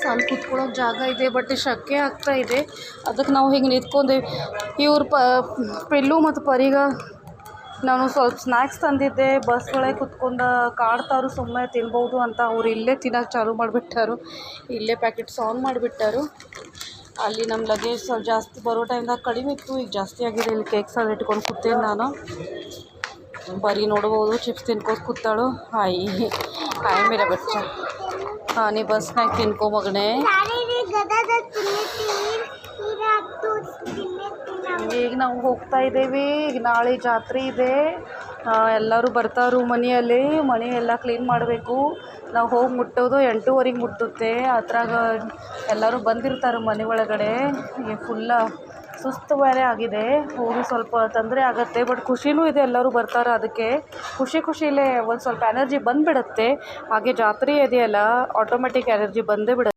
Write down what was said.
ಸಾಲು ಕೂತ್ಕೊಳ್ಳೋಕೆ ಜಾಗ ಇದೆ, ಬಟ್ ಶೆಕೆ ಆಗ್ತಾ ಇದೆ. ಅದಕ್ಕೆ ನಾವು ಹಿಂಗೆ ನಿಂತ್ಕೊಂಡೇವಿ. ಇವ್ರ ಪಿಲ್ಲು ಮತ್ತು ಪರಿಗ ನಾನು ಸ್ವಲ್ಪ ಸ್ನ್ಯಾಕ್ಸ್ ತಂದಿದ್ದೆ. ಬಸ್ ಒಳಗೆ ಕುತ್ಕೊಂಡು ಕಾಡ್ತಾರು, ಸುಮ್ಮನೆ ತಿನ್ಬೋದು ಅಂತ ಅವ್ರು ಇಲ್ಲೇ ತಿನ್ನೋಕೆ ಚಾಲೂ ಮಾಡಿಬಿಟ್ಟಾರು. ಇಲ್ಲೇ ಪ್ಯಾಕೆಟ್ಸ್ ಆನ್ ಮಾಡಿಬಿಟ್ಟಾರು. ಅಲ್ಲಿ ನಮ್ಮ ಲಗೇಜ್ ಸ್ವಲ್ಪ ಜಾಸ್ತಿ ಬರೋ ಟೈಮ್ದಾಗ ಕಡಿಮೆ ಇತ್ತು, ಈಗ ಜಾಸ್ತಿ ಆಗಿದೆ. ಇಲ್ಲಿ ಕೇಕ್ಸ್ ಅಲ್ಲಿ ಇಟ್ಕೊಂಡು ಕೂತೇನೆ ನಾನು. ಬರೀ ನೋಡ್ಬೋದು ಚಿಪ್ಸ್ ತಿನ್ಕೋತ ಕೂತಾಳು. ಹಾಯ್ ಮೇರಾ ಬಚ್ಚ. ಹಾಂ, ನೀ ಬಸ್ನಾಗ ತಿನ್ಕೊ ಮಗನೇ. ಈಗ ನಾವು ಹೋಗ್ತಾ ಇದ್ದೇವೆ. ಈಗ ನಾಳೆ ಜಾತ್ರೆ ಇದೆ. ಎಲ್ಲರೂ ಬರ್ತಾರು. ಮನೆಯಲ್ಲಿ ಮನೆ ಎಲ್ಲ ಕ್ಲೀನ್ ಮಾಡಬೇಕು. ನಾವು ಹೋಗಿ ಮುಟ್ಟೋದು 8:30 ಮುಟ್ಟುತ್ತೆ. ಅದ್ರಾಗ ಎಲ್ಲರೂ ಬಂದಿರ್ತಾರೆ ಮನೆ ಒಳಗಡೆ. ಫುಲ್ಲ ಸುಸ್ತು ಬೇರೆ ಆಗಿದೆ. ಹೋಗಿ ಸ್ವಲ್ಪ ತೊಂದರೆ ಆಗುತ್ತೆ, ಬಟ್ ಖುಷಿನೂ ಇದೆ. ಎಲ್ಲರೂ ಬರ್ತಾರೆ, ಅದಕ್ಕೆ ಖುಷಿಲೇ ಒಂದು ಸ್ವಲ್ಪ ಎನರ್ಜಿ ಬಂದುಬಿಡುತ್ತೆ. ಹಾಗೆ ಜಾತ್ರೆ ಇದೆಯಲ್ಲ, ಆಟೋಮೆಟಿಕ್ ಎನರ್ಜಿ ಬಂದೇ ಬಿಡುತ್ತೆ.